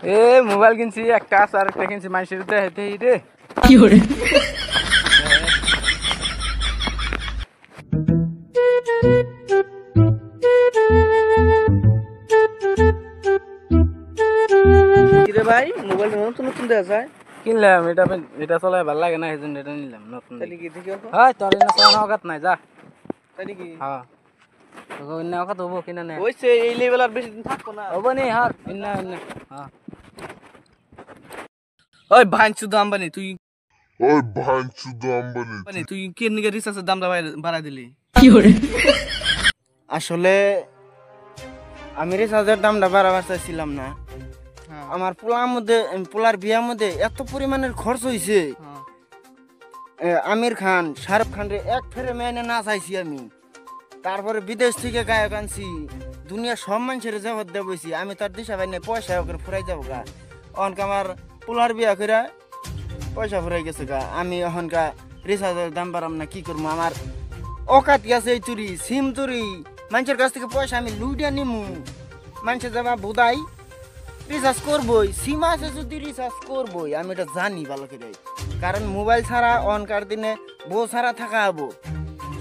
এ mobile কিনছি একটা আছে আর একটা কিনছি মানুষের হেঁটে রে কি করে কিরে ভাই মোবাইল নতুন নতুন দেওয়া যায় কিনলাম এটা চলাই ভালো লাগে না এই জন্য এটা নিলাম নতুন তাহলে কি দেখি হয় তোর এনে চালানো অকাত নাই যা তাহলে কি হ্যাঁ তোকে অন্য অকাত হবো কিনা নে ওইছে এই লেভেল আর বেশি দিন থাকবো না হবো নি হার হ্যাঁ ওই ভাঞ্চুদ আম্বানি তুই ওই ভাঞ্চুদ আম্বানি তুই কি নিকে রিসার্চের দামটা বাড়াই দিলি কি করে আসলে আমি রিচার্জের দামটা বাড়াবার চাইছিলাম না আমার পোলার বিয়ার মধ্যে এত পরিমাণের খরচ হয়েছে আমির খান শাহরুখ খান রে এক ফেরে মেনে না চাইছি আমি তারপরে বিদেশ থেকে গায়ক আনছি দুনিয়া সব মানুষের জগৎ দেবছি আমি তার দিশা পাই না পয়সা করে ফুরাই যাবো গা অনকা আমার পোলার বিয়া করে পয়সা ফুরাই গেছে গা আমি এখনকা রিচার্জের দাম বাড়াম না কি করবো আমার অকাত গেছে এই চুরি সিম চুরি মানুষের কাছ থেকে পয়সা আমি লুটিয়া নিমু মানুষের যাবা বোধাই রিচার্জ করবই সিম আছে যদি রিচার্জ করবই আমি এটা জানি ভালো করে কারণ মোবাইল ছাড়া অনকার দিনে বউ ছাড়া থাকা হবো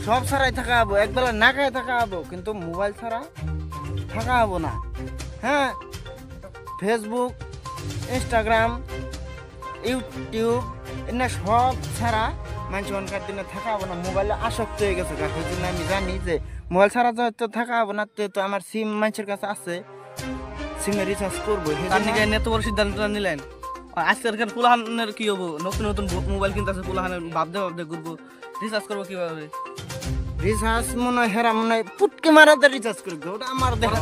সব ছাড়াই থাকা হবো একবেলা না খায় থাকা হবো কিন্তু মোবাইল ছাড়া থাকা হবো না হ্যাঁ ফেসবুক ইনস্টাগ্রাম ইউটিউব এনে সব ছাড়া মানুষ অনকার দিনে থাকা হবো না মোবাইলে আসক্ত হয়ে গেছে সেই জন্য আমি জানি যে মোবাইল ছাড়া তো থাকা হবো না তো আমার সিম মানুষের কাছে আছে সিমে রিচার্জ করবো তার নিকে এত বড় সিদ্ধান্তটা নিলেন আজকের পুলাহানের কি হবো নতুন নতুন মোবাইল কিনতে আছে পুলাহানের ভাবতে ঘুরবো রিচার্জ করবো কিভাবে রিচার্জ মনে হয় হেরা মনে হয় পুটকে মারাতে রিচার্জ করবে ওটা আমার দেখা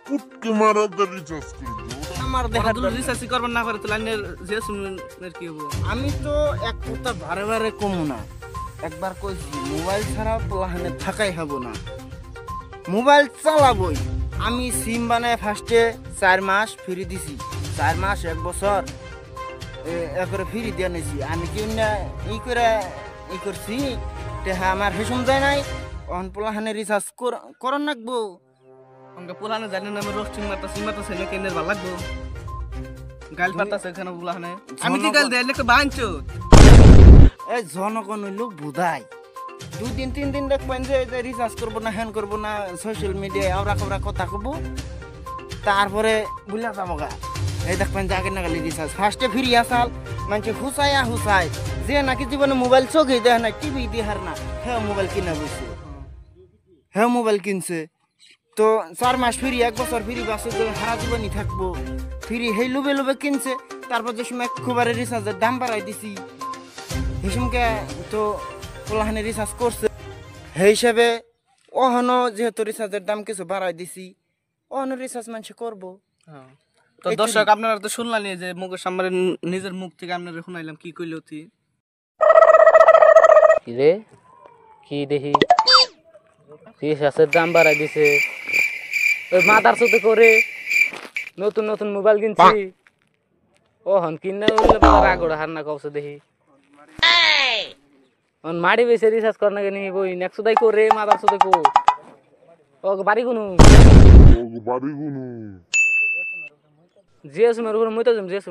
পুটকে মারাতে রিচার্জ করবে আমার দেখা রিচার্জ করবেন না করে তো লাইনের যে শুনলেন কি হবো আমি তো এক কথা বারে বারে কমু না একবার কইছি মোবাইল ছাড়া পোলাহানে থাকাই হবো না মোবাইল চালাবই আমি সিম বানায় ফার্স্টে 4 মাস ফ্রি দিছি 4 মাস 1 বছর একরে ফ্রি দিয়ে নিছি আমি কি না ই করছি টেহা আমার হেসুম যায় নাই অন পোলাহানে রিচার্জ করন নাকবো আমাকে পুলাহানে জানি না আমি রোস্টিং মারতা সেনে কেনের ভালো লাগবো গাল পাতাছে এখানে পুলাহানে আমি কি গাল দেয় একটা বাঞ্চো এই জনগণ হইলো বুধাই 2 দিন 3 দিন দেখবেন যে রিচার্জ করবো না হ্যান করবো না সোশ্যাল মিডিয়ায় আওরা খবরা কথা কব তারপরে বুঝলা যাবো গা এই দেখবেন যে আগে না গেলে রিচার্জ ফার্স্টে ফ্রি আসাল মানুষ হুসায় যে নাকি জীবনে মোবাইল চোখে দেয় না টিভি দেহার না হ্যাঁ মোবাইল কিনা বসে হ্যাঁ মোবাইল কিনছে তো 4 মাস ফ্রি 1 বছর ফ্রি বাসে হারা জীবনই থাকবো ফ্রি হেই লোবে কিনছে তারপর যে সময় খুবারে রিচার্জের দাম বাড়াই দিছি হিসুমকে তো পোলাহানে রিচার্জ করছে সেই হিসাবে অহনো যেহেতু রিচার্জের দাম কিছু বাড়াই দিছি অহনো রিচার্জ মানুষ করবো তো দর্শক আপনারা তো শুনলেন যে মুখের সামনে নিজের মুখ থেকে আপনারা শুনাইলাম কি কইলো তুই রে কি দেখি রিচার্জের দাম বাড়াই দিছে ওই মাদার সাথে করে নতুন নতুন মোবাইল কিনছি ওহন কিনে রাগড়া হার না কবছে দেখি মাড়ি বেশি রিচার্জ কর না কেন বই নেক্সট দাই করে মাদার সাথে কো ও বাড়ি কোন জিএস মের উপর মইতা জম জিএস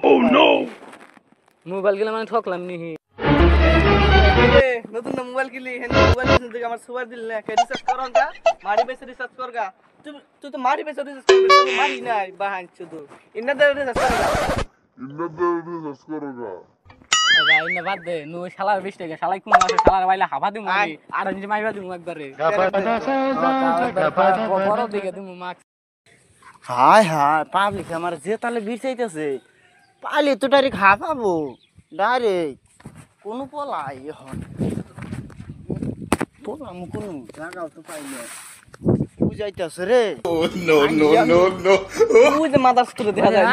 ও নো মোবাইল গেলে মানে ঠকলাম নি নতুন মোবাইল কিনলি হেন মোবাইল কিনতে থেকে আমার সুপার দিল না কে রিচার্জ করন গা মারি বেশি রিচার্জ করগা তুই তো মারি বেশি রিচার্জ করবি মারি নাই বাহান শুধু ইন্নাদের রিচার্জ করগা না বাদ দে নু শালার 20 টাকা শালাই কোন মাসে শালার বাইলা হাবা দিমু আমি আর নিজে মাইবা দিমু একবারে বড় দিকে দিমু মাক্স হায় পাবলিক আমার যে তালে ভিড় চাইতেছে পাইলে তো ডাইরেক্ট হাঁপাবো ডাইরেক্ট কোনো পলাই এখন পলাম কোনো জায়গাও তো পাইলে বুঝাইতেছে রে তুই যে মাদার স্কুলে দেখা যায়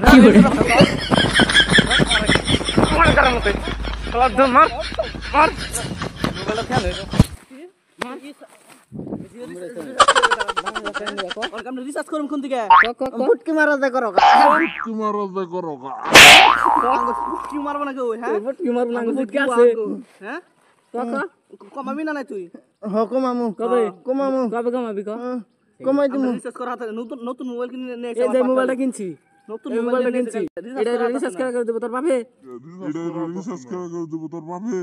কি করে রিচার্জ করুন কোন দিকে ফুটকি মারা দে করো কি মারবো না কেউ হ্যাঁ ফুটকি মারবো না ফুটকি আছে হ্যাঁ কমাবি না নাই তুই হ কমামু কবে কমামু কবে কমাবি ক কমাই দিমু রিচার্জ করা হাতে নতুন নতুন মোবাইল কিনে নিয়ে এই যে মোবাইলটা কিনছি নতুন এই মোবাইলটা কিনছি এটা রিচার্জ করে দেবো তোর বাপে এটা রিচার্জ করে দেবো তোর বাপে।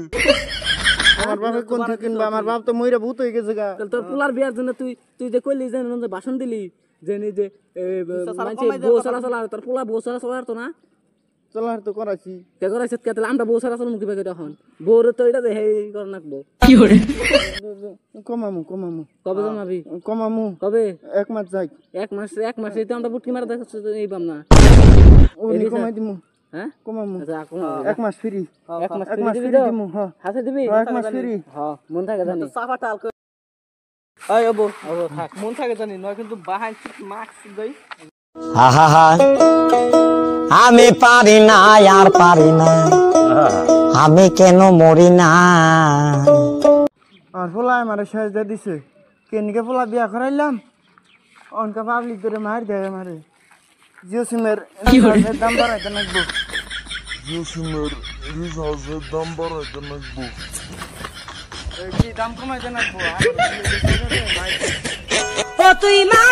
আমার বাপে কোন থেকে কিনবা আমার বাপ তো মইরা ভূত হয়ে গেছে গা তাহলে তোর পোলার বিয়ার জন্য তুই তুই যে কইলি যে নন্দে ভাষণ দিলি যে নি যে মানছে বউ চলা তোর পোলা বউ চলা তো না চলার তো করাছি তে করাইছে কে তাহলে আমরা বউ চলা মুখে বেগে তখন বউর তো এটা হেই কর নাকবো 有人， কমামু কমামু কবে জমাবি কমামু কবে 1 মাস যাই 1 মাস এই তো আমরা বুটকি মারা দেখছ এই পাম না ওনি কমাই দিমু হ্যাঁ কমামু আচ্ছা কমা 1 মাস ফ্রি 1 মাস 1 মাস দিবি ফ্রি তো দিমু হ্যাঁ হাতে দিবি 1 মাস ফ্রি হ্যাঁ মন থাকে জানি সাফা টাল কর আয় আবো ও থাক মন থাকে জানি নয় কিন্তু বাহান মার্কস দেই আহা আমি পারি না আর পারি না আমি কেন মরি না আর ফুলা আমারে শেষ দিয়ে দিছে কেনকে ফুলা বিয়া করাইলাম অনকা পাবলিক ধরে মার দেয় আমারে জিও সিমের দাম বাড়াইতে লাগবো জিও সিমের রিচার্জের দাম বাড়াইতে লাগবো। কি দাম কমাইতে লাগবো ও তুই মা